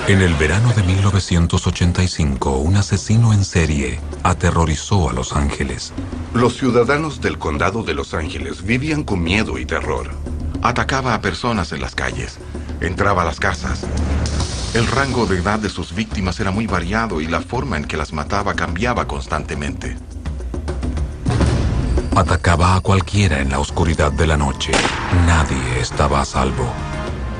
En el verano de 1985, un asesino en serie aterrorizó a Los Ángeles. Los ciudadanos del condado de Los Ángeles vivían con miedo y terror. Atacaba a personas en las calles, entraba a las casas. El rango de edad de sus víctimas era muy variado y la forma en que las mataba cambiaba constantemente. Atacaba a cualquiera en la oscuridad de la noche. Nadie estaba a salvo.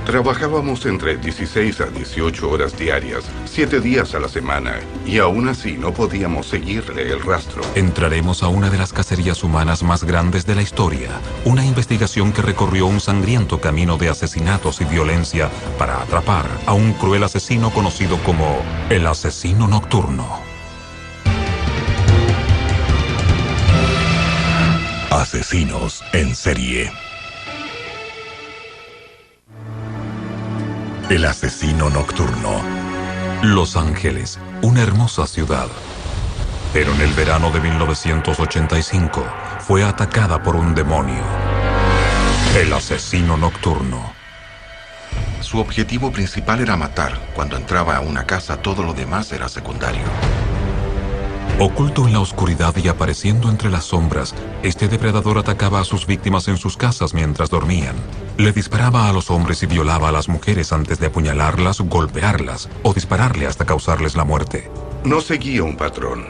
Trabajábamos entre 16 a 18 horas diarias, 7 días a la semana, y aún así no podíamos seguirle el rastro. Entraremos a una de las cacerías humanas más grandes de la historia, una investigación que recorrió un sangriento camino de asesinatos y violencia para atrapar a un cruel asesino conocido como el asesino nocturno. Asesinos en serie. El asesino nocturno. Los Ángeles, una hermosa ciudad. Pero en el verano de 1985 fue atacada por un demonio. El asesino nocturno. Su objetivo principal era matar. Cuando entraba a una casa, todo lo demás era secundario. Oculto en la oscuridad y apareciendo entre las sombras, este depredador atacaba a sus víctimas en sus casas mientras dormían. Le disparaba a los hombres y violaba a las mujeres antes de apuñalarlas, golpearlas o dispararle hasta causarles la muerte. No seguía un patrón.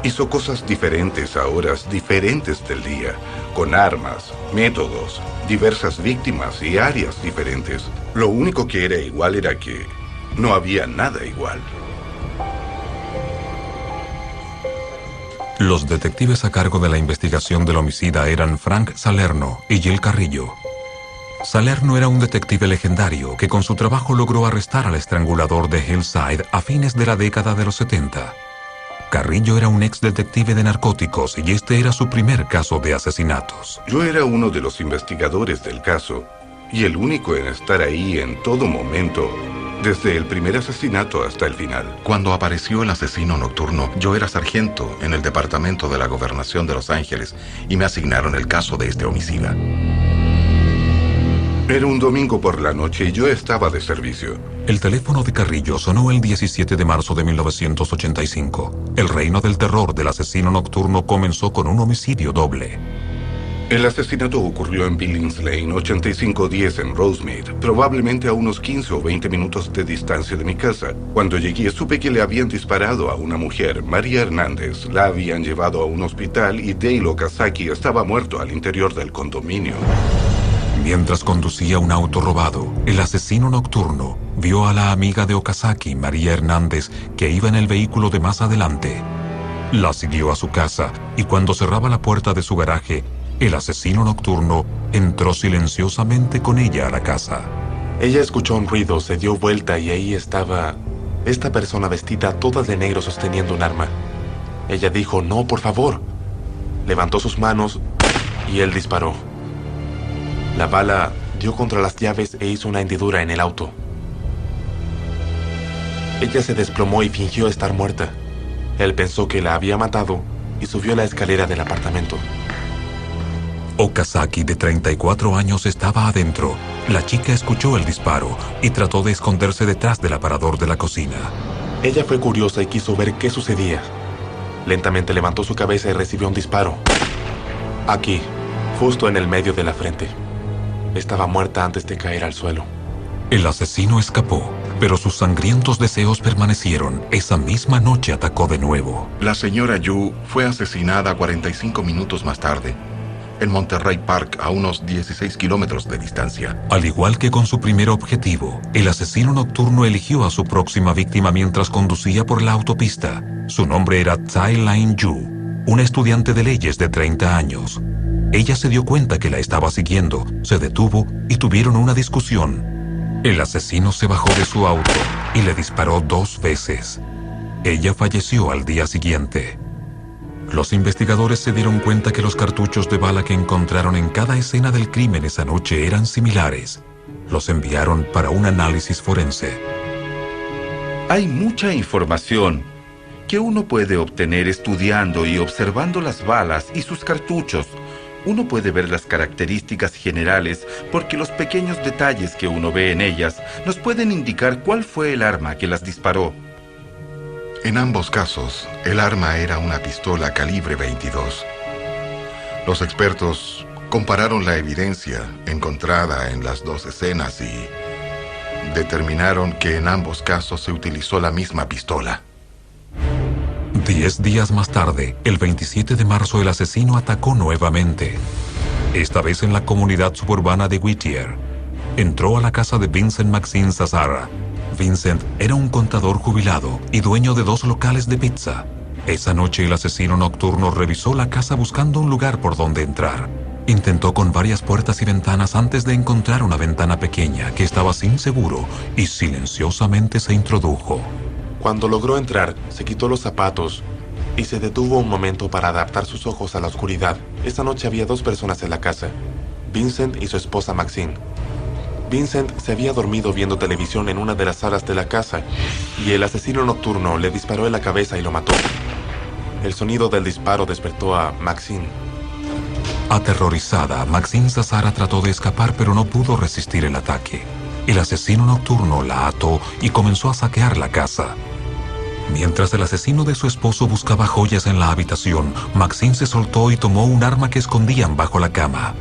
Hizo cosas diferentes a horas diferentes del día, con armas, métodos, diversas víctimas y áreas diferentes. Lo único que era igual era que no había nada igual. Los detectives a cargo de la investigación del homicida eran Frank Salerno y Jill Carrillo. Salerno era un detective legendario que con su trabajo logró arrestar al estrangulador de Hillside a fines de la década de los 70. Carrillo era un ex detective de narcóticos y este era su primer caso de asesinatos. Yo era uno de los investigadores del caso y el único en estar ahí en todo momento, desde el primer asesinato hasta el final. Cuando apareció el asesino nocturno, yo era sargento en el departamento de la gobernación de Los Ángeles y me asignaron el caso de este homicida. Era un domingo por la noche y yo estaba de servicio. El teléfono de Carrillo sonó el 17 de marzo de 1985. El reino del terror del asesino nocturno comenzó con un homicidio doble. El asesinato ocurrió en Billings Lane, 8510 en Rosemead, probablemente a unos 15 o 20 minutos de distancia de mi casa. Cuando llegué supe que le habían disparado a una mujer, María Hernández. La habían llevado a un hospital y Dale Okazaki estaba muerto al interior del condominio. Mientras conducía un auto robado, el asesino nocturno vio a la amiga de Okazaki, María Hernández, que iba en el vehículo de más adelante. La siguió a su casa y cuando cerraba la puerta de su garaje, el asesino nocturno entró silenciosamente con ella a la casa. Ella escuchó un ruido, se dio vuelta y ahí estaba esta persona vestida toda de negro sosteniendo un arma. Ella dijo, no, por favor. Levantó sus manos y él disparó. La bala dio contra las llaves e hizo una hendidura en el auto. Ella se desplomó y fingió estar muerta. Él pensó que la había matado y subió la escalera del apartamento. Okazaki, de 34 años, estaba adentro. La chica escuchó el disparo y trató de esconderse detrás del aparador de la cocina. Ella fue curiosa y quiso ver qué sucedía. Lentamente levantó su cabeza y recibió un disparo. Aquí, justo en el medio de la frente. Estaba muerta antes de caer al suelo. El asesino escapó, pero sus sangrientos deseos permanecieron. Esa misma noche atacó de nuevo. La señora Yu fue asesinada 45 minutos más tarde en Monterey Park, a unos 16 kilómetros de distancia. Al igual que con su primer objetivo, el asesino nocturno eligió a su próxima víctima mientras conducía por la autopista. Su nombre era Tsai Lin Yu, una estudiante de leyes de 30 años. Ella se dio cuenta que la estaba siguiendo, se detuvo y tuvieron una discusión. El asesino se bajó de su auto y le disparó 2 veces. Ella falleció al día siguiente. Los investigadores se dieron cuenta que los cartuchos de bala que encontraron en cada escena del crimen esa noche eran similares. Los enviaron para un análisis forense. Hay mucha información que uno puede obtener estudiando y observando las balas y sus cartuchos, Uno puede ver las características generales porque los pequeños detalles que uno ve en ellas nos pueden indicar cuál fue el arma que las disparó. En ambos casos, el arma era una pistola calibre 22. Los expertos compararon la evidencia encontrada en las dos escenas y determinaron que en ambos casos se utilizó la misma pistola. 10 días más tarde, el 27 de marzo, el asesino atacó nuevamente. Esta vez en la comunidad suburbana de Whittier. Entró a la casa de Vincent Maxine Zazzara. Vincent era un contador jubilado y dueño de 2 locales de pizza. Esa noche el asesino nocturno revisó la casa buscando un lugar por donde entrar. Intentó con varias puertas y ventanas antes de encontrar una ventana pequeña que estaba sin seguro y silenciosamente se introdujo. Cuando logró entrar, se quitó los zapatos y se detuvo un momento para adaptar sus ojos a la oscuridad. Esa noche había 2 personas en la casa, Vincent y su esposa Maxine. Vincent se había dormido viendo televisión en una de las salas de la casa y el asesino nocturno le disparó en la cabeza y lo mató. El sonido del disparo despertó a Maxine. Aterrorizada, Maxine Zazzara trató de escapar pero no pudo resistir el ataque. El asesino nocturno la ató y comenzó a saquear la casa. Mientras el asesino de su esposo buscaba joyas en la habitación, Maxine se soltó y tomó un arma que escondían bajo la cama.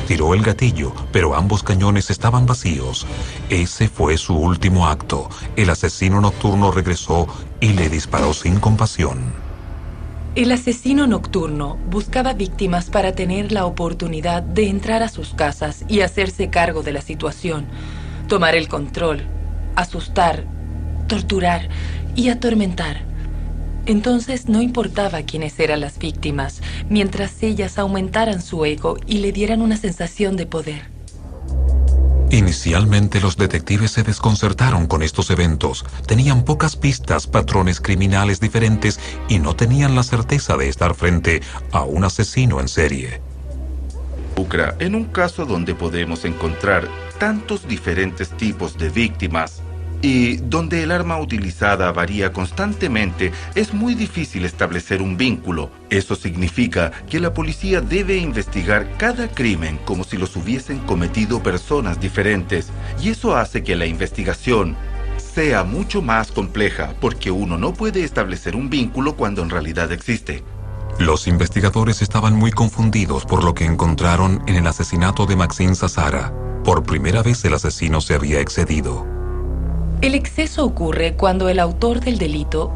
Tiró el gatillo, pero ambos cañones estaban vacíos. Ese fue su último acto. El asesino nocturno regresó y le disparó sin compasión. El asesino nocturno buscaba víctimas para tener la oportunidad de entrar a sus casas y hacerse cargo de la situación, tomar el control, asustar, torturar y atormentar. Entonces no importaba quiénes eran las víctimas, mientras ellas aumentaran su ego y le dieran una sensación de poder. Inicialmente los detectives se desconcertaron con estos eventos. Tenían pocas pistas, patrones criminales diferentes y no tenían la certeza de estar frente a un asesino en serie. En un caso donde podemos encontrar tantos diferentes tipos de víctimas y donde el arma utilizada varía constantemente, es muy difícil establecer un vínculo. Eso significa que la policía debe investigar cada crimen como si los hubiesen cometido personas diferentes. Y eso hace que la investigación sea mucho más compleja, porque uno no puede establecer un vínculo cuando en realidad existe. Los investigadores estaban muy confundidos por lo que encontraron en el asesinato de Maxine Zazzara. Por primera vez el asesino se había excedido. El exceso ocurre cuando el autor del delito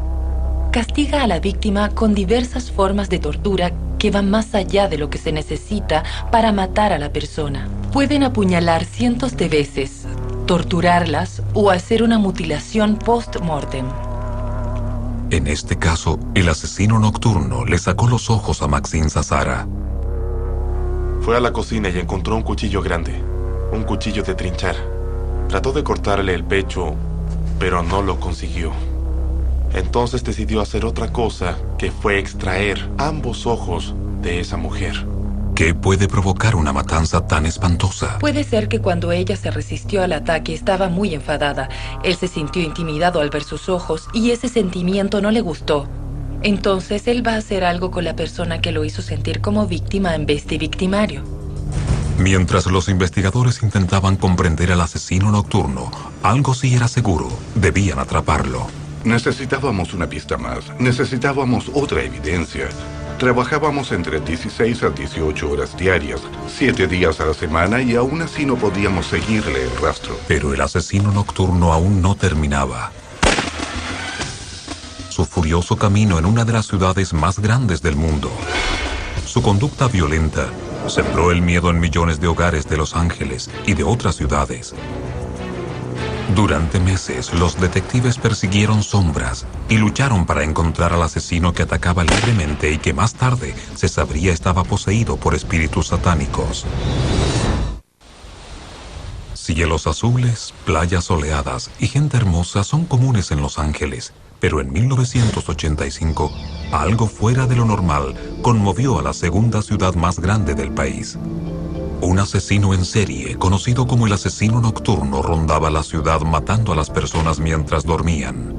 castiga a la víctima con diversas formas de tortura que van más allá de lo que se necesita para matar a la persona. Pueden apuñalar cientos de veces, torturarlas o hacer una mutilación post-mortem. En este caso, el asesino nocturno le sacó los ojos a Maxine Zazzara. Fue a la cocina y encontró un cuchillo grande, un cuchillo de trinchar. Trató de cortarle el pecho, pero no lo consiguió. Entonces decidió hacer otra cosa, que fue extraer ambos ojos de esa mujer. ¿Qué puede provocar una matanza tan espantosa? Puede ser que cuando ella se resistió al ataque estaba muy enfadada. Él se sintió intimidado al ver sus ojos y ese sentimiento no le gustó. Entonces él va a hacer algo con la persona que lo hizo sentir como víctima en vez de victimario. Mientras los investigadores intentaban comprender al asesino nocturno, algo sí era seguro: debían atraparlo. Necesitábamos una pista más. Necesitábamos otra evidencia. Trabajábamos entre 16 a 18 horas diarias, 7 días a la semana, y aún así no podíamos seguirle el rastro. Pero el asesino nocturno aún no terminaba. Su furioso camino en una de las ciudades más grandes del mundo. Su conducta violenta sembró el miedo en millones de hogares de Los Ángeles y de otras ciudades. Durante meses, los detectives persiguieron sombras y lucharon para encontrar al asesino que atacaba libremente y que más tarde se sabría estaba poseído por espíritus satánicos. Cielos azules, playas soleadas y gente hermosa son comunes en Los Ángeles, pero en 1985, algo fuera de lo normal conmovió a la segunda ciudad más grande del país. Un asesino en serie, conocido como el asesino nocturno, rondaba la ciudad matando a las personas mientras dormían.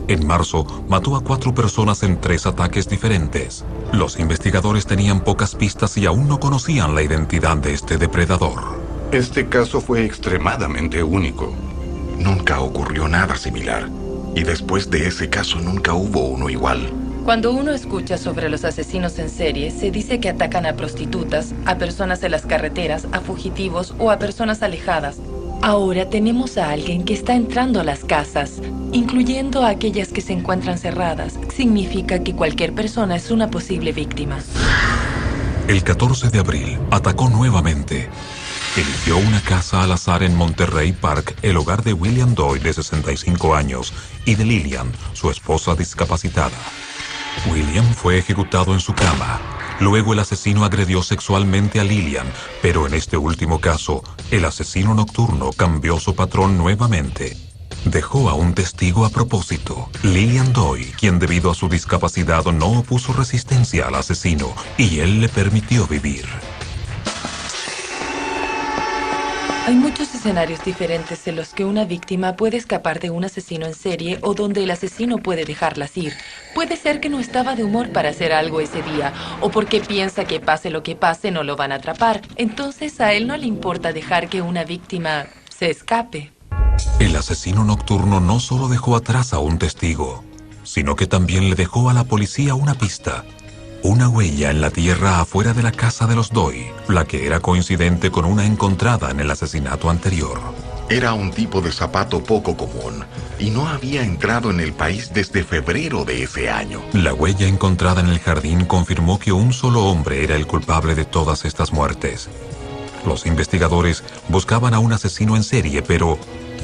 En marzo, mató a 4 personas en 3 ataques diferentes. Los investigadores tenían pocas pistas y aún no conocían la identidad de este depredador. Este caso fue extremadamente único. Nunca ocurrió nada similar. Y después de ese caso nunca hubo uno igual. Cuando uno escucha sobre los asesinos en serie, se dice que atacan a prostitutas, a personas en las carreteras, a fugitivos o a personas alejadas. Ahora tenemos a alguien que está entrando a las casas, incluyendo a aquellas que se encuentran cerradas. Significa que cualquier persona es una posible víctima. El 14 de abril, atacó nuevamente. Eligió una casa al azar en Monterey Park, el hogar de William Doyle, de 65 años, y de Lillian, su esposa discapacitada. William fue ejecutado en su cama. Luego el asesino agredió sexualmente a Lillian, pero en este último caso, el asesino nocturno cambió su patrón nuevamente. Dejó a un testigo a propósito, Lillian Doyle, quien debido a su discapacidad no opuso resistencia al asesino, y él le permitió vivir. Hay muchos escenarios diferentes en los que una víctima puede escapar de un asesino en serie o donde el asesino puede dejarlas ir. Puede ser que no estaba de humor para hacer algo ese día, o porque piensa que pase lo que pase no lo van a atrapar. Entonces a él no le importa dejar que una víctima se escape. El asesino nocturno no solo dejó atrás a un testigo, sino que también le dejó a la policía una pista. Una huella en la tierra afuera de la casa de los Doyle, la que era coincidente con una encontrada en el asesinato anterior. Era un tipo de zapato poco común y no había entrado en el país desde febrero de ese año. La huella encontrada en el jardín confirmó que un solo hombre era el culpable de todas estas muertes. Los investigadores buscaban a un asesino en serie, pero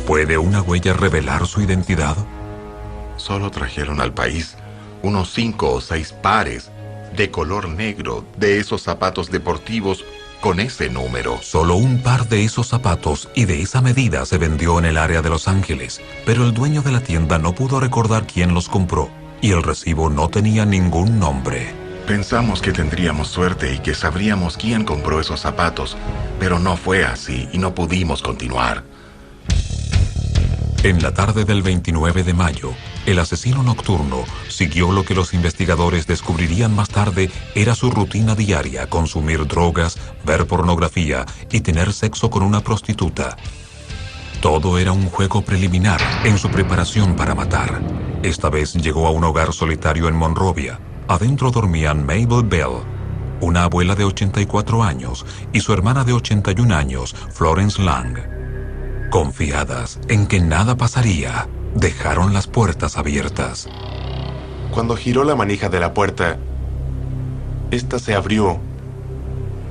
¿puede una huella revelar su identidad? Solo trajeron al país unos 5 o 6 pares de color negro de esos zapatos deportivos con ese número. Solo un par de esos zapatos y de esa medida se vendió en el área de Los Ángeles, pero el dueño de la tienda no pudo recordar quién los compró y el recibo no tenía ningún nombre. Pensamos que tendríamos suerte y que sabríamos quién compró esos zapatos, pero no fue así y no pudimos continuar. En la tarde del 29 de mayo, el asesino nocturno siguió lo que los investigadores descubrirían más tarde era su rutina diaria: consumir drogas, ver pornografía y tener sexo con una prostituta. Todo era un juego preliminar en su preparación para matar. Esta vez llegó a un hogar solitario en Monrovia. Adentro dormían Mabel Bell, una abuela de 84 años, y su hermana de 81 años, Florence Lang. Confiadas en que nada pasaría, dejaron las puertas abiertas. Cuando giró la manija de la puerta, esta se abrió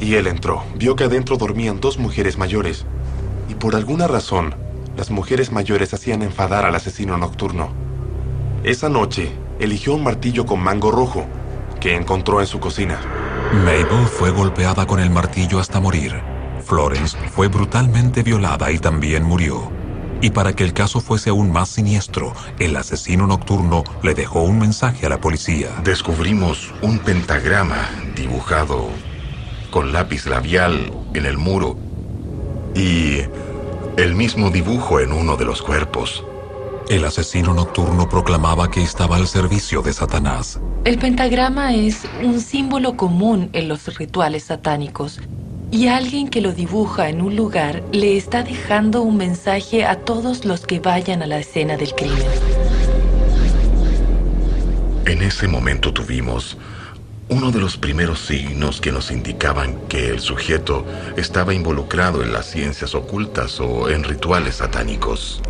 y él entró. Vio que adentro dormían 2 mujeres mayores y por alguna razón, las mujeres mayores hacían enfadar al asesino nocturno. Esa noche, eligió un martillo con mango rojo que encontró en su cocina. Mabel fue golpeada con el martillo hasta morir. Florence fue brutalmente violada y también murió. Y para que el caso fuese aún más siniestro, el asesino nocturno le dejó un mensaje a la policía. Descubrimos un pentagrama dibujado con lápiz labial en el muro y el mismo dibujo en uno de los cuerpos. El asesino nocturno proclamaba que estaba al servicio de Satanás. El pentagrama es un símbolo común en los rituales satánicos. Y alguien que lo dibuja en un lugar le está dejando un mensaje a todos los que vayan a la escena del crimen. En ese momento tuvimos uno de los primeros signos que nos indicaban que el sujeto estaba involucrado en las ciencias ocultas o en rituales satánicos.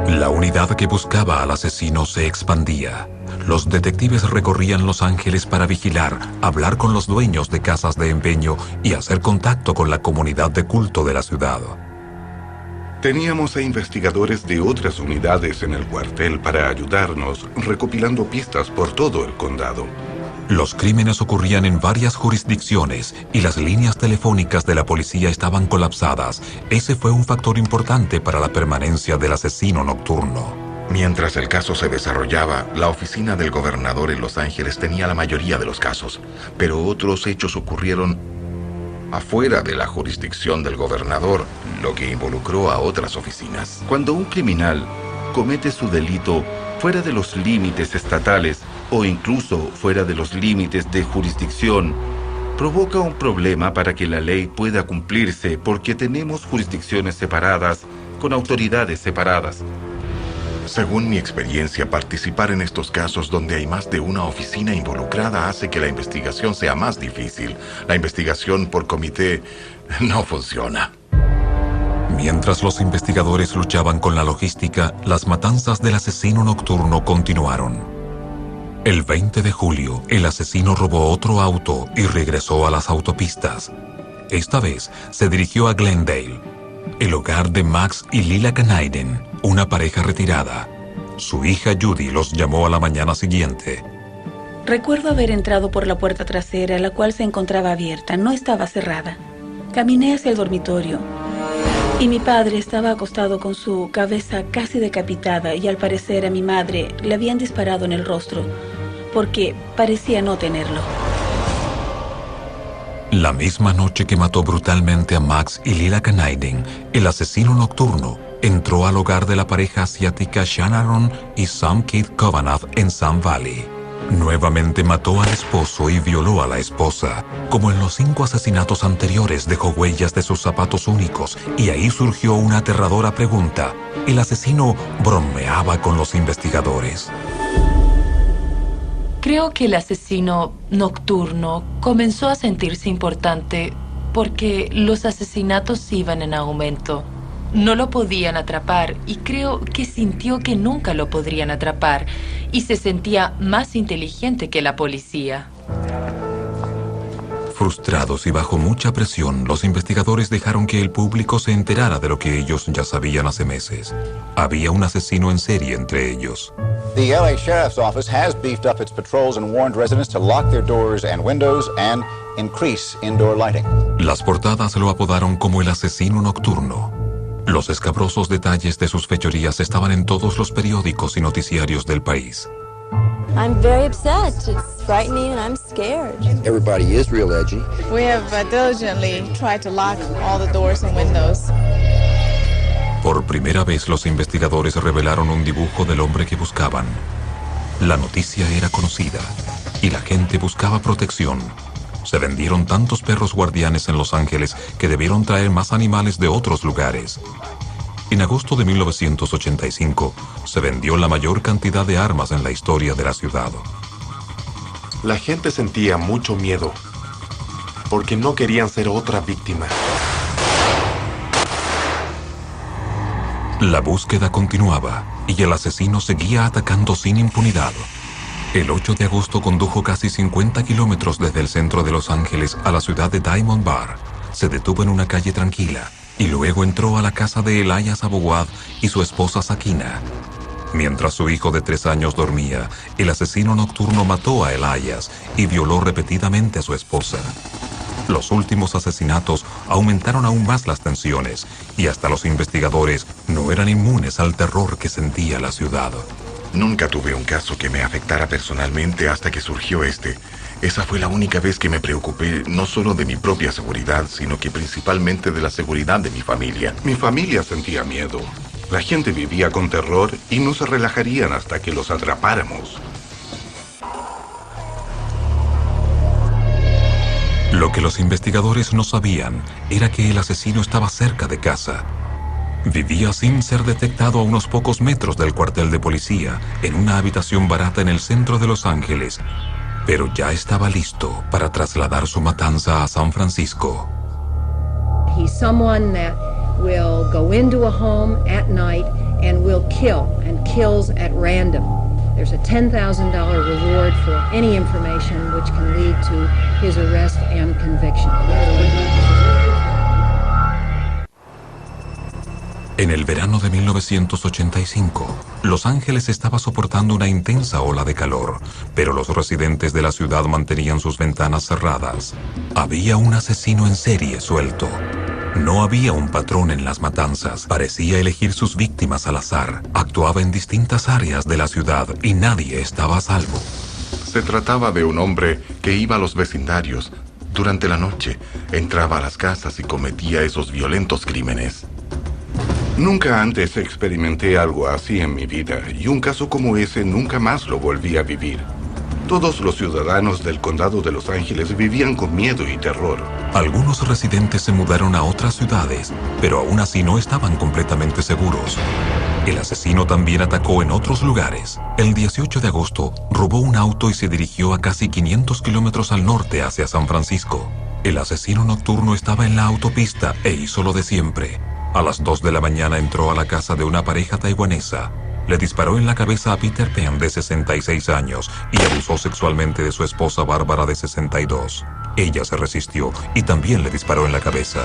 La unidad que buscaba al asesino se expandía. Los detectives recorrían Los Ángeles para vigilar, hablar con los dueños de casas de empeño y hacer contacto con la comunidad de culto de la ciudad. Teníamos a investigadores de otras unidades en el cuartel para ayudarnos, recopilando pistas por todo el condado. Los crímenes ocurrían en varias jurisdicciones y las líneas telefónicas de la policía estaban colapsadas. Ese fue un factor importante para la permanencia del asesino nocturno. Mientras el caso se desarrollaba, la oficina del gobernador en Los Ángeles tenía la mayoría de los casos, pero otros hechos ocurrieron afuera de la jurisdicción del gobernador, lo que involucró a otras oficinas. Cuando un criminal comete su delito fuera de los límites estatales o incluso fuera de los límites de jurisdicción, provoca un problema para que la ley pueda cumplirse porque tenemos jurisdicciones separadas con autoridades separadas. Según mi experiencia, participar en estos casos donde hay más de una oficina involucrada hace que la investigación sea más difícil. La investigación por comité no funciona. Mientras los investigadores luchaban con la logística, las matanzas del asesino nocturno continuaron. El 20 de julio, el asesino robó otro auto y regresó a las autopistas. Esta vez se dirigió a Glendale, el hogar de Max y Lila Kanaiden, una pareja retirada. Su hija Judy los llamó a la mañana siguiente. Recuerdo haber entrado por la puerta trasera, la cual se encontraba abierta, no estaba cerrada. Caminé hacia el dormitorio y mi padre estaba acostado con su cabeza casi decapitada y al parecer a mi madre le habían disparado en el rostro porque parecía no tenerlo. La misma noche que mató brutalmente a Max y Lila Kanaiden, el asesino nocturno entró al hogar de la pareja asiática Shanaron y Sam Keith Kovanath en Sun Valley. Nuevamente mató al esposo y violó a la esposa. Como en los 5 asesinatos anteriores, dejó huellas de sus zapatos únicos y ahí surgió una aterradora pregunta. El asesino bromeaba con los investigadores. Creo que el asesino nocturno comenzó a sentirse importante porque los asesinatos iban en aumento. No lo podían atrapar y creo que sintió que nunca lo podrían atrapar y se sentía más inteligente que la policía. Frustrados y bajo mucha presión, los investigadores dejaron que el público se enterara de lo que ellos ya sabían hace meses. Había un asesino en serie entre ellos. The LA Sheriff's Office has beefed up its patrols and warned residents to lock their doors and windows and increase indoor lighting. Las portadas lo apodaron como el asesino nocturno. Los escabrosos detalles de sus fechorías estaban en todos los periódicos y noticiarios del país. I'm very upset. It's frightening and I'm scared. Everybody is real edgy. We have diligently tried to lock all the doors and windows. Por primera vez los investigadores revelaron un dibujo del hombre que buscaban. La noticia era conocida y la gente buscaba protección. Se vendieron tantos perros guardianes en Los Ángeles que debieron traer más animales de otros lugares. En agosto de 1985, se vendió la mayor cantidad de armas en la historia de la ciudad. La gente sentía mucho miedo, porque no querían ser otra víctima. La búsqueda continuaba, y el asesino seguía atacando sin impunidad. El 8 de agosto condujo casi 50 kilómetros desde el centro de Los Ángeles a la ciudad de Diamond Bar. Se detuvo en una calle tranquila y luego entró a la casa de Elias Abouad y su esposa Sakina. Mientras su hijo de 3 años dormía, el asesino nocturno mató a Elias y violó repetidamente a su esposa. Los últimos asesinatos aumentaron aún más las tensiones y hasta los investigadores no eran inmunes al terror que sentía la ciudad. Nunca tuve un caso que me afectara personalmente hasta que surgió este. Esa fue la única vez que me preocupé no solo de mi propia seguridad, sino que principalmente de la seguridad de mi familia. Mi familia sentía miedo. La gente vivía con terror y no se relajarían hasta que los atrapáramos. Lo que los investigadores no sabían era que el asesino estaba cerca de casa. Vivía sin ser detectado a unos pocos metros del cuartel de policía, en una habitación barata en el centro de Los Ángeles, pero ya estaba listo para trasladar su matanza a San Francisco. He's someone that will go into a home at night and will kill, and kills at random. There's a $10,000 reward for any information which can lead to his arrest and conviction. En el verano de 1985, Los Ángeles estaba soportando una intensa ola de calor, pero los residentes de la ciudad mantenían sus ventanas cerradas. Había un asesino en serie suelto. No había un patrón en las matanzas. Parecía elegir sus víctimas al azar. Actuaba en distintas áreas de la ciudad y nadie estaba a salvo. Se trataba de un hombre que iba a los vecindarios durante la noche, entraba a las casas y cometía esos violentos crímenes. Nunca antes experimenté algo así en mi vida, y un caso como ese nunca más lo volví a vivir. Todos los ciudadanos del condado de Los Ángeles vivían con miedo y terror. Algunos residentes se mudaron a otras ciudades, pero aún así no estaban completamente seguros. El asesino también atacó en otros lugares. El 18 de agosto, robó un auto y se dirigió a casi 500 kilómetros al norte hacia San Francisco. El asesino nocturno estaba en la autopista e hizo lo de siempre. A las 2 de la mañana entró a la casa de una pareja taiwanesa. Le disparó en la cabeza a Peter Pan, de 66 años, y abusó sexualmente de su esposa Bárbara, de 62. Ella se resistió y también le disparó en la cabeza.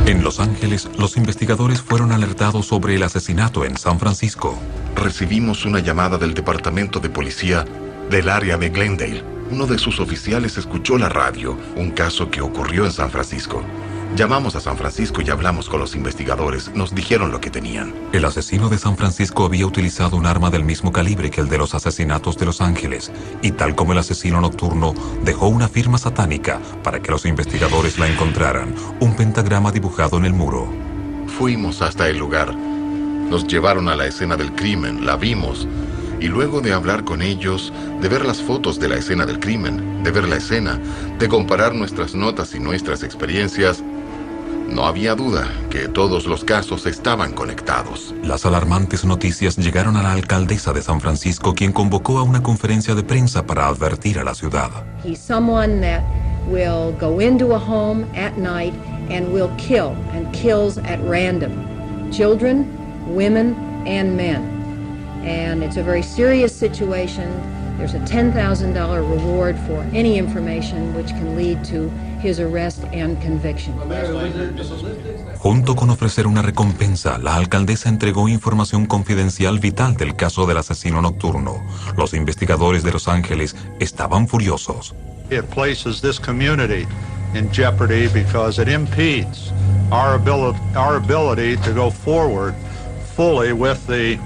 En Los Ángeles, los investigadores fueron alertados sobre el asesinato en San Francisco. Recibimos una llamada del departamento de policía del área de Glendale. Uno de sus oficiales escuchó la radio, un caso que ocurrió en San Francisco. Llamamos a San Francisco y hablamos con los investigadores. Nos dijeron lo que tenían. El asesino de San Francisco había utilizado un arma del mismo calibre que el de los asesinatos de Los Ángeles, y tal como el asesino nocturno, dejó una firma satánica para que los investigadores la encontraran, un pentagrama dibujado en el muro. Fuimos hasta el lugar. Nos llevaron a la escena del crimen, la vimos. Y luego de hablar con ellos, de ver las fotos de la escena del crimen, de ver la escena, de comparar nuestras notas y nuestras experiencias, no había duda que todos los casos estaban conectados. Las alarmantes noticias llegaron a la alcaldesa de San Francisco, quien convocó a una conferencia de prensa para advertir a la ciudad. He's someone that will go into a home at night and will kill, and kills at random. Children, women, and men. And it's a very serious situation. There's a $10,000 reward for any information which can lead to his arrest and conviction. Junto con ofrecer una recompensa, la alcaldesa entregó información confidencial vital del caso del asesino nocturno. Los investigadores de Los Ángeles estaban furiosos. It places this community in jeopardy because it impedes our ability to go forward fully with the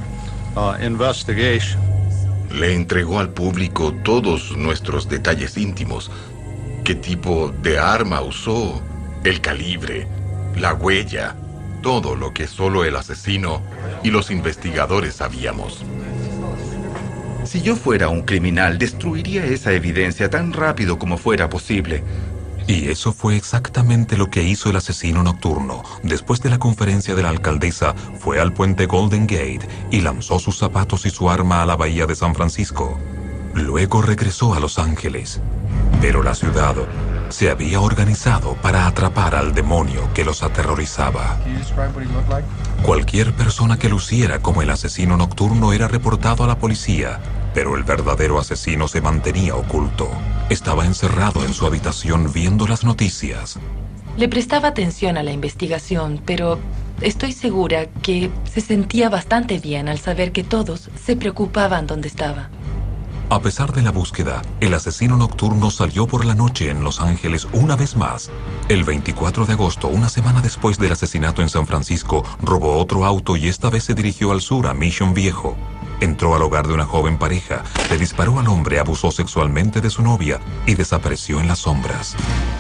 investigation. Le entregó al público todos nuestros detalles íntimos. ¿Qué tipo de arma usó? El calibre, la huella, todo lo que solo el asesino y los investigadores sabíamos. Si yo fuera un criminal, destruiría esa evidencia tan rápido como fuera posible. Y eso fue exactamente lo que hizo el asesino nocturno. Después de la conferencia de la alcaldesa, fue al puente Golden Gate y lanzó sus zapatos y su arma a la bahía de San Francisco. Luego regresó a Los Ángeles. Pero la ciudad se había organizado para atrapar al demonio que los aterrorizaba. Cualquier persona que luciera como el asesino nocturno era reportado a la policía, pero el verdadero asesino se mantenía oculto. Estaba encerrado en su habitación viendo las noticias. Le prestaba atención a la investigación, pero estoy segura que se sentía bastante bien al saber que todos se preocupaban donde estaba. A pesar de la búsqueda, el asesino nocturno salió por la noche en Los Ángeles una vez más. El 24 de agosto, una semana después del asesinato en San Francisco, robó otro auto y esta vez se dirigió al sur, a Mission Viejo. Entró al hogar de una joven pareja, le disparó al hombre, abusó sexualmente de su novia y desapareció en las sombras.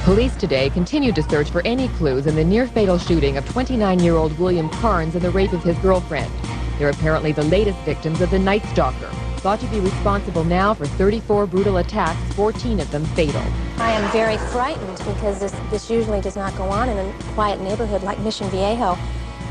Police today continued to search for any clues in the near-fatal shooting of 29-year-old William Carnes and the rape of his girlfriend. They're apparently the latest victims of the Night Stalker, thought to be responsible now for 34 brutal attacks, 14 of them fatal. I am very frightened because this usually does not go on in a quiet neighborhood like Mission Viejo.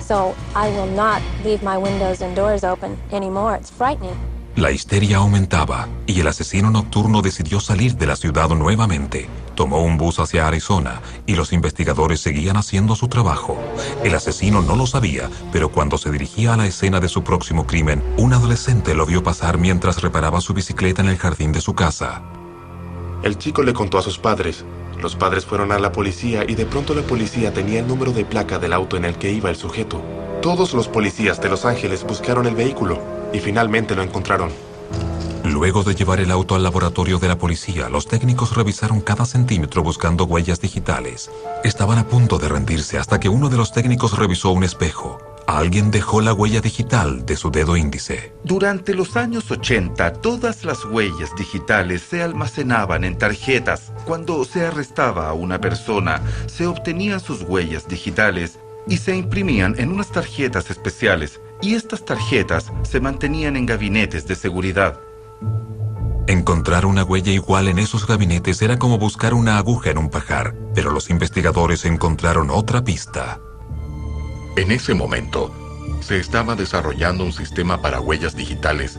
So I will not leave my windows and doors open anymore. It's frightening. La histeria aumentaba y el asesino nocturno decidió salir de la ciudad nuevamente. Tomó un bus hacia Arizona y los investigadores seguían haciendo su trabajo. El asesino no lo sabía, pero cuando se dirigía a la escena de su próximo crimen, un adolescente lo vio pasar mientras reparaba su bicicleta en el jardín de su casa. El chico le contó a sus padres. Los padres fueron a la policía y de pronto la policía tenía el número de placa del auto en el que iba el sujeto. Todos los policías de Los Ángeles buscaron el vehículo y finalmente lo encontraron. Luego de llevar el auto al laboratorio de la policía, los técnicos revisaron cada centímetro buscando huellas digitales. Estaban a punto de rendirse hasta que uno de los técnicos revisó un espejo. Alguien dejó la huella digital de su dedo índice. Durante los años 80, todas las huellas digitales se almacenaban en tarjetas. Cuando se arrestaba a una persona, se obtenían sus huellas digitales y se imprimían en unas tarjetas especiales. Y estas tarjetas se mantenían en gabinetes de seguridad. Encontrar una huella igual en esos gabinetes era como buscar una aguja en un pajar, pero los investigadores encontraron otra pista. En ese momento, se estaba desarrollando un sistema para huellas digitales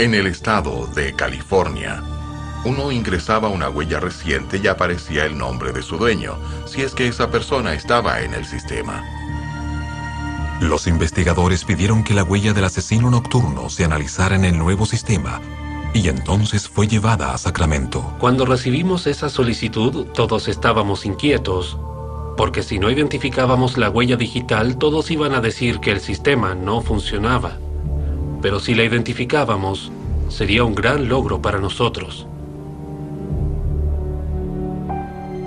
en el estado de California. Uno ingresaba una huella reciente y aparecía el nombre de su dueño, si es que esa persona estaba en el sistema. Los investigadores pidieron que la huella del asesino nocturno se analizara en el nuevo sistema, y entonces fue llevada a Sacramento. Cuando recibimos esa solicitud, todos estábamos inquietos, porque si no identificábamos la huella digital, todos iban a decir que el sistema no funcionaba. Pero si la identificábamos, sería un gran logro para nosotros.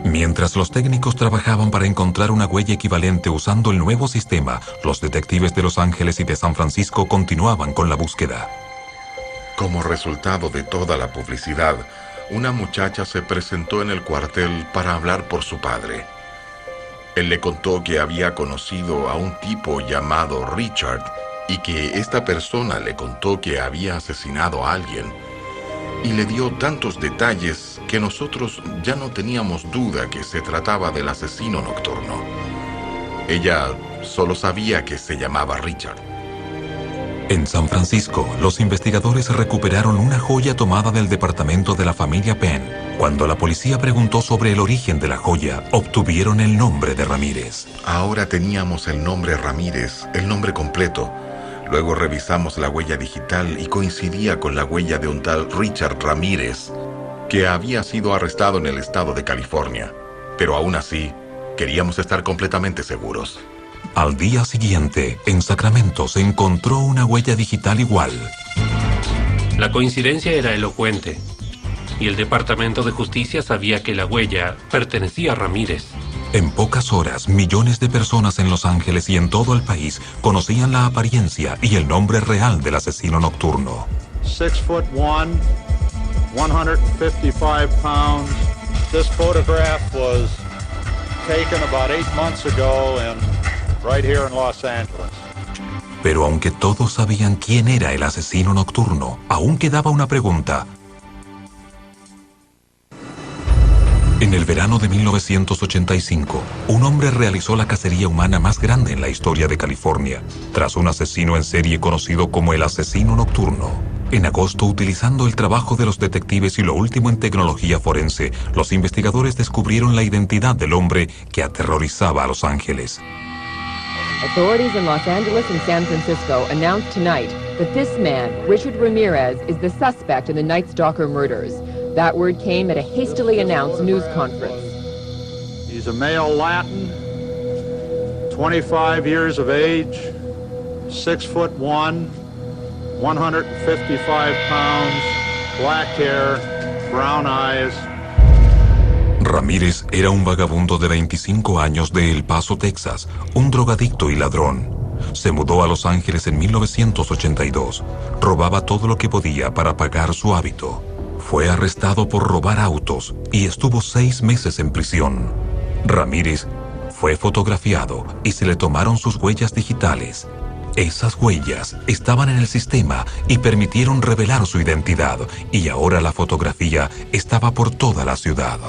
Mientras los técnicos trabajaban para encontrar una huella equivalente usando el nuevo sistema, los detectives de Los Ángeles y de San Francisco continuaban con la búsqueda. Como resultado de toda la publicidad, una muchacha se presentó en el cuartel para hablar por su padre. Él le contó que había conocido a un tipo llamado Richard y que esta persona le contó que había asesinado a alguien. Y le dio tantos detalles que nosotros ya no teníamos duda que se trataba del asesino nocturno. Ella solo sabía que se llamaba Richard. En San Francisco, los investigadores recuperaron una joya tomada del departamento de la familia Penn. Cuando la policía preguntó sobre el origen de la joya, obtuvieron el nombre de Ramírez. Ahora teníamos el nombre Ramírez, el nombre completo. Luego revisamos la huella digital y coincidía con la huella de un tal Richard Ramírez, que había sido arrestado en el estado de California. Pero aún así, queríamos estar completamente seguros. Al día siguiente, en Sacramento se encontró una huella digital igual. La coincidencia era elocuente, y el Departamento de Justicia sabía que la huella pertenecía a Ramírez. En pocas horas, millones de personas en Los Ángeles y en todo el país conocían la apariencia y el nombre real del asesino nocturno. 6'1", 155 pounds. This photograph was taken about 8 months ago right here in Los Angeles. Pero aunque todos sabían quién era el asesino nocturno, aún quedaba una pregunta. En el verano de 1985, un hombre realizó la cacería humana más grande en la historia de California, tras un asesino en serie conocido como el asesino nocturno. En agosto, utilizando el trabajo de los detectives y lo último en tecnología forense, los investigadores descubrieron la identidad del hombre que aterrorizaba a Los Ángeles. Authorities in Los Angeles and San Francisco announced tonight that this man, Richard Ramirez, is the suspect in the Night Stalker murders. That word came at a hastily announced news conference. He's a male Latin, 25 years of age, 6'1", 155 pounds, black hair, brown eyes. Ramírez era un vagabundo de 25 años de El Paso, Texas, un drogadicto y ladrón. Se mudó a Los Ángeles en 1982. Robaba todo lo que podía para pagar su hábito. Fue arrestado por robar autos y estuvo 6 meses en prisión. Ramírez fue fotografiado y se le tomaron sus huellas digitales. Esas huellas estaban en el sistema y permitieron revelar su identidad, y ahora la fotografía estaba por toda la ciudad.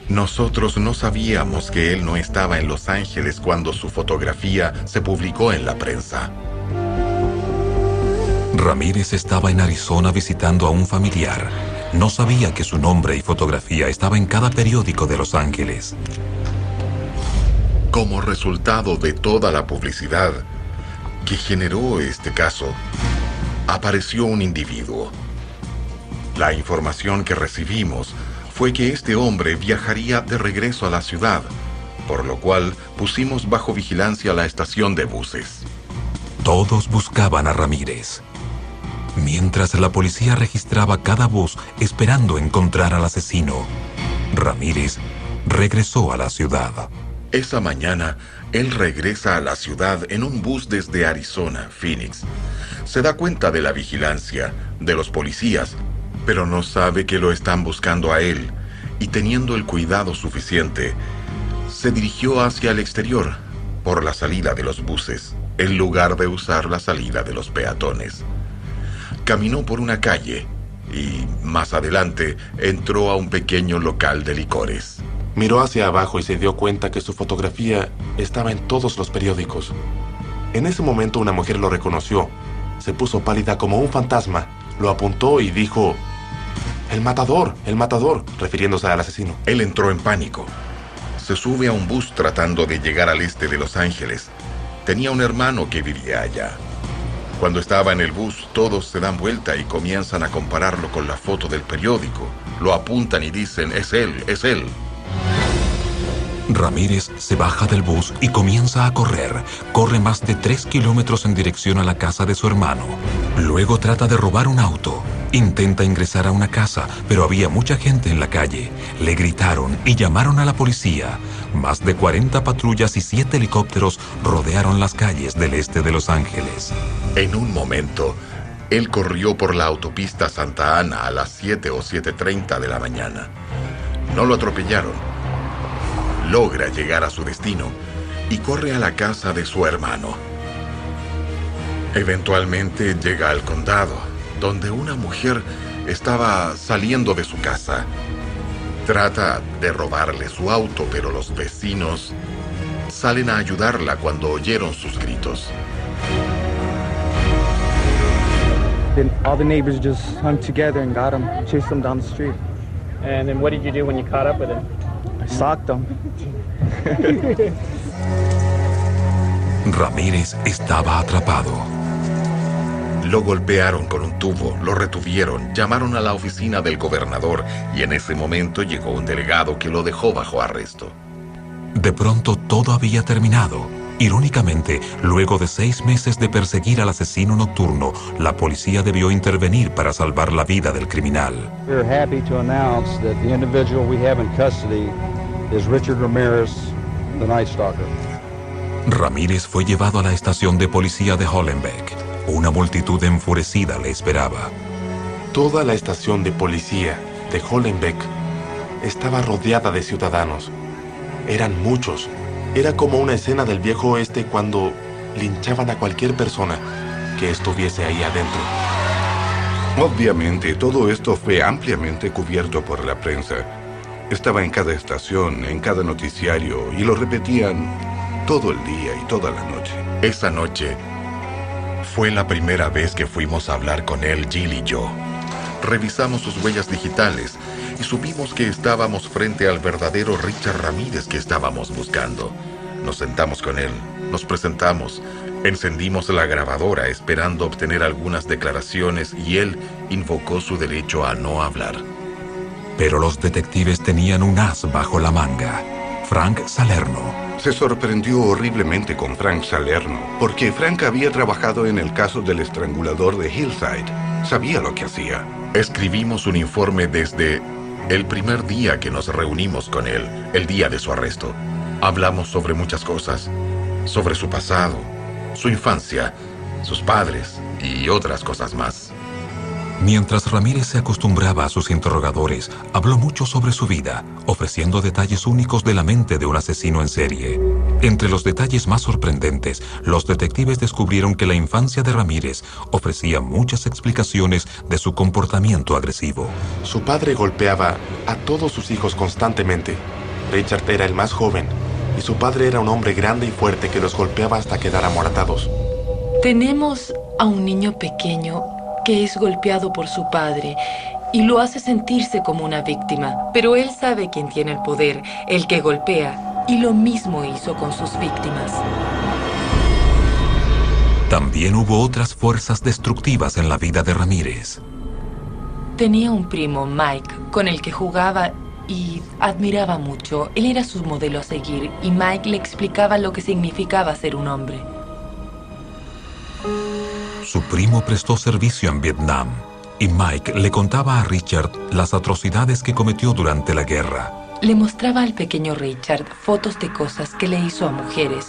Nosotros no sabíamos que él no estaba en Los Ángeles cuando su fotografía se publicó en la prensa. Ramírez estaba en Arizona visitando a un familiar. No sabía que su nombre y fotografía estaba en cada periódico de Los Ángeles. Como resultado de toda la publicidad que generó este caso, apareció un individuo. La información que recibimos fue que este hombre viajaría de regreso a la ciudad, por lo cual pusimos bajo vigilancia la estación de buses. Todos buscaban a Ramírez, mientras la policía registraba cada bus esperando encontrar al asesino. Ramírez regresó a la ciudad. Esa mañana, él regresa a la ciudad en un bus desde Arizona, Phoenix. Se da cuenta de la vigilancia, de los policías, pero no sabe que lo están buscando a él, y teniendo el cuidado suficiente, se dirigió hacia el exterior, por la salida de los buses, en lugar de usar la salida de los peatones. Caminó por una calle y, más adelante, entró a un pequeño local de licores. Miró hacia abajo y se dio cuenta que su fotografía estaba en todos los periódicos. En ese momento una mujer lo reconoció. Se puso pálida como un fantasma, lo apuntó y dijo: el matador, refiriéndose al asesino. Él entró en pánico. Se sube a un bus tratando de llegar al este de Los Ángeles. Tenía un hermano que vivía allá. Cuando estaba en el bus, todos se dan vuelta y comienzan a compararlo con la foto del periódico. Lo apuntan y dicen: es él, es él. Ramírez se baja del bus y comienza a correr. Corre más de 3 kilómetros en dirección a la casa de su hermano. Luego trata de robar un auto. Intenta ingresar a una casa, pero había mucha gente en la calle. Le gritaron y llamaron a la policía. Más de 40 patrullas y 7 helicópteros rodearon las calles del este de Los Ángeles. En un momento, él corrió por la autopista Santa Ana a las 7 o 7:30 de la mañana. No lo atropellaron. Logra llegar a su destino y corre a la casa de su hermano. Eventualmente llega al condado, donde una mujer estaba saliendo de su casa. Trata de robarle su auto, pero los vecinos salen a ayudarla cuando oyeron sus gritos. Then all the neighbors just hung together and got him, chased him down the street. And then what did you do when you caught up with him? I socked him. Ramírez estaba atrapado. Lo golpearon con un tubo, lo retuvieron, llamaron a la oficina del gobernador y en ese momento llegó un delegado que lo dejó bajo arresto. De pronto todo había terminado. Irónicamente, luego de 6 meses de perseguir al asesino nocturno, la policía debió intervenir para salvar la vida del criminal. We're happy to announce that the individual we have in custody is Richard Ramirez, the Night Stalker. Ramírez fue llevado a la estación de policía de Hollenbeck. Una multitud enfurecida le esperaba. Toda la estación de policía de Hollenbeck estaba rodeada de ciudadanos. Eran muchos. Era como una escena del viejo oeste cuando linchaban a cualquier persona que estuviese ahí adentro. Obviamente, todo esto fue ampliamente cubierto por la prensa. Estaba en cada estación, en cada noticiario, y lo repetían todo el día y toda la noche. Esa noche fue la primera vez que fuimos a hablar con él, Jill y yo. Revisamos sus huellas digitales y supimos que estábamos frente al verdadero Richard Ramírez que estábamos buscando. Nos sentamos con él, nos presentamos, encendimos la grabadora esperando obtener algunas declaraciones y él invocó su derecho a no hablar. Pero los detectives tenían un as bajo la manga: Frank Salerno. Se sorprendió horriblemente con Frank Salerno, porque Frank había trabajado en el caso del estrangulador de Hillside. Sabía lo que hacía. Escribimos un informe desde el primer día que nos reunimos con él, el día de su arresto. Hablamos sobre muchas cosas, sobre su pasado, su infancia, sus padres y otras cosas más. Mientras Ramírez se acostumbraba a sus interrogadores, habló mucho sobre su vida, ofreciendo detalles únicos de la mente de un asesino en serie. Entre los detalles más sorprendentes, los detectives descubrieron que la infancia de Ramírez ofrecía muchas explicaciones de su comportamiento agresivo. Su padre golpeaba a todos sus hijos constantemente. Richard era el más joven, y su padre era un hombre grande y fuerte que los golpeaba hasta quedar amoratados. Tenemos a un niño pequeño que es golpeado por su padre y lo hace sentirse como una víctima. Pero él sabe quién tiene el poder, el que golpea, y lo mismo hizo con sus víctimas. También hubo otras fuerzas destructivas en la vida de Ramírez. Tenía un primo, Mike, con el que jugaba y admiraba mucho. Él era su modelo a seguir y Mike le explicaba lo que significaba ser un hombre. Su primo prestó servicio en Vietnam y Mike le contaba a Richard las atrocidades que cometió durante la guerra. Le mostraba al pequeño Richard fotos de cosas que le hizo a mujeres,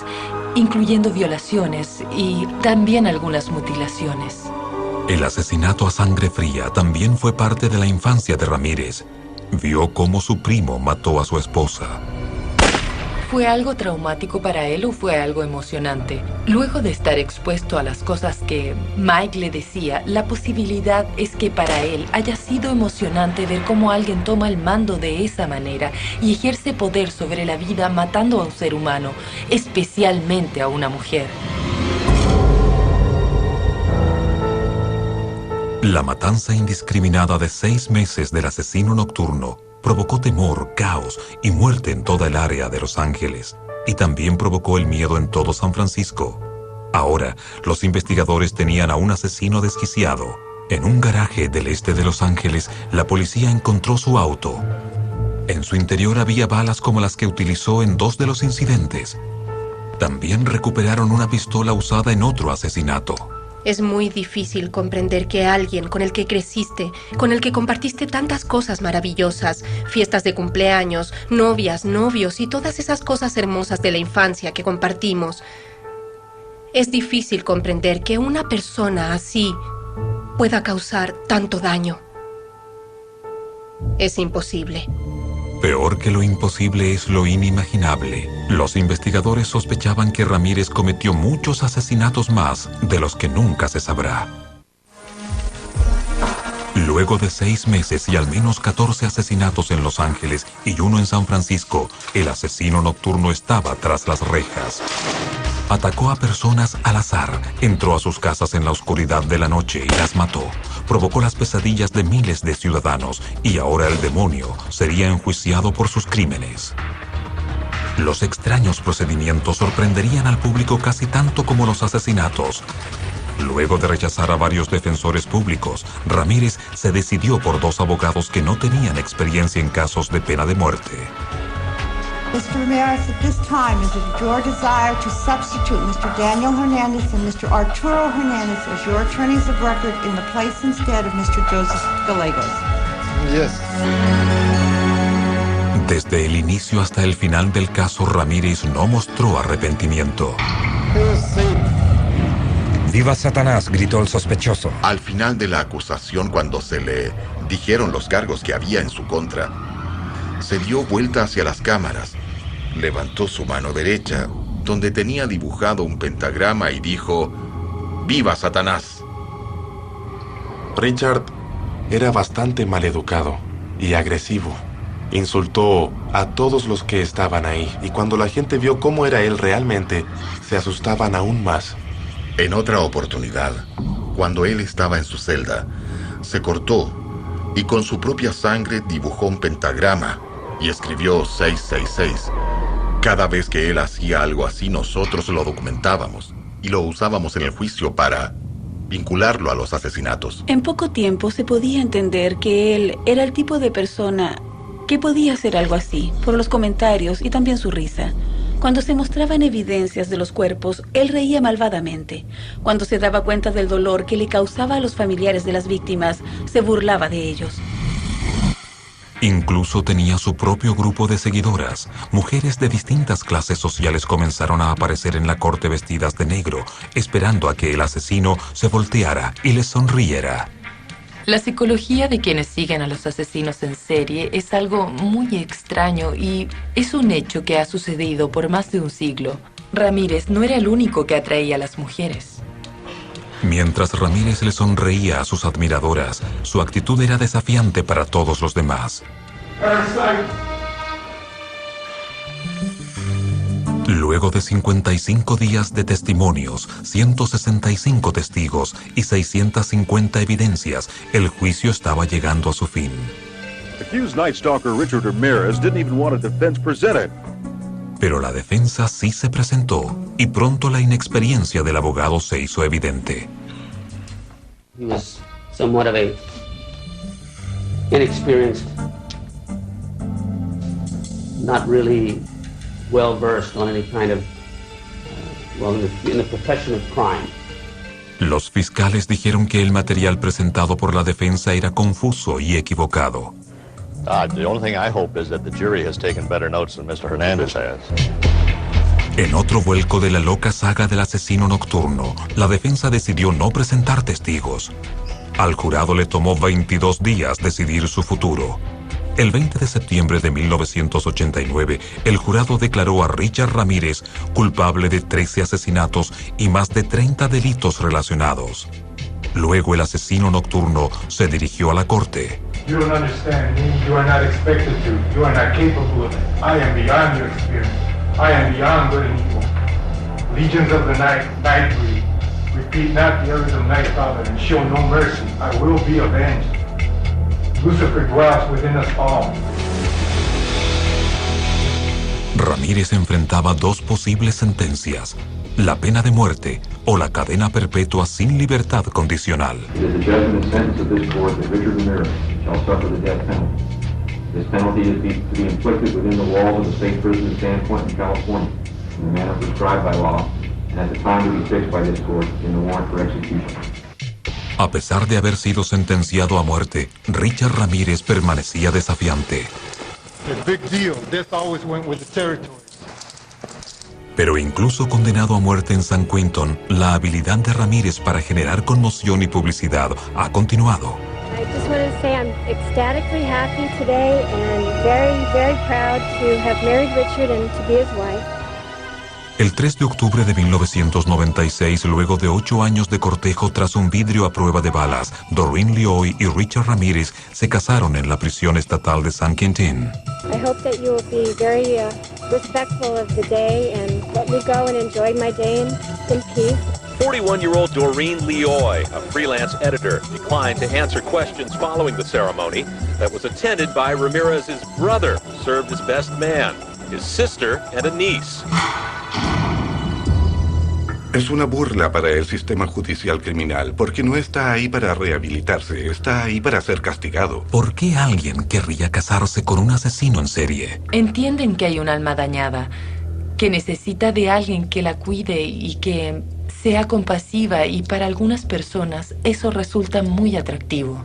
incluyendo violaciones y también algunas mutilaciones. El asesinato a sangre fría también fue parte de la infancia de Ramírez. Vio cómo su primo mató a su esposa. ¿Fue algo traumático para él o fue algo emocionante? Luego de estar expuesto a las cosas que Mike le decía, la posibilidad es que para él haya sido emocionante ver cómo alguien toma el mando de esa manera y ejerce poder sobre la vida matando a un ser humano, especialmente a una mujer. La matanza indiscriminada de 6 meses del asesino nocturno provocó temor, caos y muerte en toda el área de Los Ángeles, y también provocó el miedo en todo San Francisco. Ahora, los investigadores tenían a un asesino desquiciado. En un garaje del este de Los Ángeles, la policía encontró su auto. En su interior había balas como las que utilizó en 2 de los incidentes. También recuperaron una pistola usada en otro asesinato. Es muy difícil comprender que alguien con el que creciste, con el que compartiste tantas cosas maravillosas, fiestas de cumpleaños, novias, novios y todas esas cosas hermosas de la infancia que compartimos, es difícil comprender que una persona así pueda causar tanto daño. Es imposible. Peor que lo imposible es lo inimaginable. Los investigadores sospechaban que Ramírez cometió muchos asesinatos más de los que nunca se sabrá. Luego de 6 meses y al menos 14 asesinatos en Los Ángeles y uno en San Francisco, el asesino nocturno estaba tras las rejas. Atacó a personas al azar, entró a sus casas en la oscuridad de la noche y las mató. Provocó las pesadillas de miles de ciudadanos y ahora el demonio sería enjuiciado por sus crímenes. Los extraños procedimientos sorprenderían al público casi tanto como los asesinatos. Luego de rechazar a varios defensores públicos, Ramírez se decidió por 2 abogados que no tenían experiencia en casos de pena de muerte. Mr. Ramirez, at this time, is it your desire to substitute Mr. Daniel Hernandez and Mr. Arturo Hernandez as your attorneys of record in the place instead of Mr. Joseph Gallegos? Yes. Desde el inicio hasta el final del caso, Ramírez no mostró arrepentimiento. ¡Viva Satanás!, gritó el sospechoso. Al final de la acusación, cuando se le dijeron los cargos que había en su contra, se dio vuelta hacia las cámaras, levantó su mano derecha, donde tenía dibujado un pentagrama, y dijo: ¡Viva Satanás! Richard era bastante maleducado y agresivo. Insultó a todos los que estaban ahí, y cuando la gente vio cómo era él realmente, se asustaban aún más. En otra oportunidad, cuando él estaba en su celda, se cortó y con su propia sangre dibujó un pentagrama y escribió 666. Cada vez que él hacía algo así, nosotros lo documentábamos y lo usábamos en el juicio para vincularlo a los asesinatos. En poco tiempo se podía entender que él era el tipo de persona que podía hacer algo así, por los comentarios y también su risa. Cuando se mostraban evidencias de los cuerpos, él reía malvadamente. Cuando se daba cuenta del dolor que le causaba a los familiares de las víctimas, se burlaba de ellos. Incluso tenía su propio grupo de seguidoras. Mujeres de distintas clases sociales comenzaron a aparecer en la corte vestidas de negro, esperando a que el asesino se volteara y les sonriera. La psicología de quienes siguen a los asesinos en serie es algo muy extraño y es un hecho que ha sucedido por más de un siglo. Ramírez no era el único que atraía a las mujeres. Mientras Ramírez le sonreía a sus admiradoras, su actitud era desafiante para todos los demás. Luego de 55 días de testimonios, 165 testigos y 650 evidencias, el juicio estaba llegando a su fin. Accused Night Stalker Richard Ramirez didn't even want a defense presented. Pero la defensa sí se presentó, y pronto la inexperiencia del abogado se hizo evidente. He was somewhat of a inexperienced, not really well versed on any kind of, in the profession of crime. Los fiscales dijeron que el material presentado por la defensa era confuso y equivocado. The only thing I hope is that the jury has taken better notes than Mr. Hernandez has. En otro vuelco de la loca saga del asesino nocturno, la defensa decidió no presentar testigos. Al jurado le tomó 22 días decidir su futuro. El 20 de septiembre de 1989, el jurado declaró a Richard Ramírez culpable de 13 asesinatos y más de 30 delitos relacionados. Luego el asesino nocturno se dirigió a la corte. You don't understand me. You are not expected to. You are not capable of it. I am beyond your experience. I am beyond good and evil. Legions of the night, Nightbreed. Repeat not the errors of Nightfather and show no mercy. I will be avenged. Lucifer dwells within us all. Ramírez enfrentaba dos posibles sentencias: la pena de muerte o la cadena perpetua sin libertad condicional. It is the judgment and sentence of this court that Richard Ramirez shall suffer the death penalty. This penalty is to be inflicted within the walls of the state prison of San Quentin, California, in the manner prescribed by law, and at the time to be fixed by this court in the warrant for execution. A pesar de haber sido sentenciado a muerte, Richard Ramírez permanecía desafiante. Big deal. Death always went with the territory. Pero incluso condenado a muerte en San Quentin, la habilidad de Ramírez para generar conmoción y publicidad ha continuado. I just wanted to say I'm ecstatically happy today and very, very proud to have married Richard and to be his wife. El 3 de octubre de 1996, luego de 8 años de cortejo tras un vidrio a prueba de balas, Doreen Lioy y Richard Ramírez se casaron en la prisión estatal de San Quentin. I hope that you will be very respectful of the day and let me go and enjoy my day in peace. 41-year-old Doreen Lioy, a freelance editor, declined to answer questions following the ceremony that was attended by Ramirez's brother, who served as best man, his sister, and a niece. Es una burla para el sistema judicial criminal, porque no está ahí para rehabilitarse, está ahí para ser castigado. ¿Por qué alguien querría casarse con un asesino en serie? Entienden que hay un alma dañada, que necesita de alguien que la cuide y que sea compasiva, y para algunas personas eso resulta muy atractivo.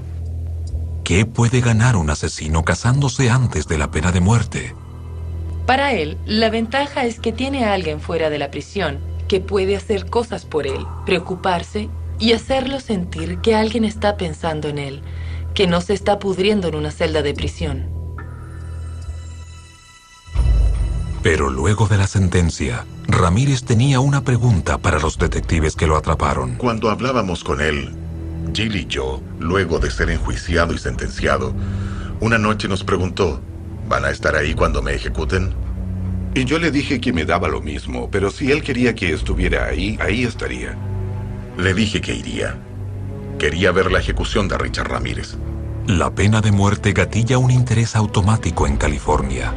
¿Qué puede ganar un asesino casándose antes de la pena de muerte? Para él, la ventaja es que tiene a alguien fuera de la prisión que puede hacer cosas por él, preocuparse y hacerlo sentir que alguien está pensando en él, que no se está pudriendo en una celda de prisión. Pero luego de la sentencia, Ramírez tenía una pregunta para los detectives que lo atraparon. Cuando hablábamos con él, Jill y yo, luego de ser enjuiciado y sentenciado, una noche nos preguntó, ¿van a estar ahí cuando me ejecuten? Y yo le dije que me daba lo mismo, pero si él quería que estuviera ahí, ahí estaría. Le dije que iría. Quería ver la ejecución de Richard Ramírez. La pena de muerte gatilla un interés automático en California.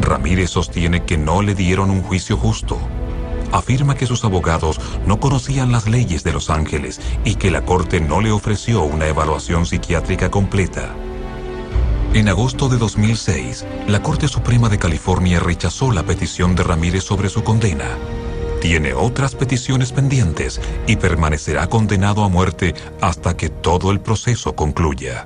Ramírez sostiene que no le dieron un juicio justo. Afirma que sus abogados no conocían las leyes de Los Ángeles y que la corte no le ofreció una evaluación psiquiátrica completa. En agosto de 2006, la Corte Suprema de California rechazó la petición de Ramírez sobre su condena. Tiene otras peticiones pendientes y permanecerá condenado a muerte hasta que todo el proceso concluya.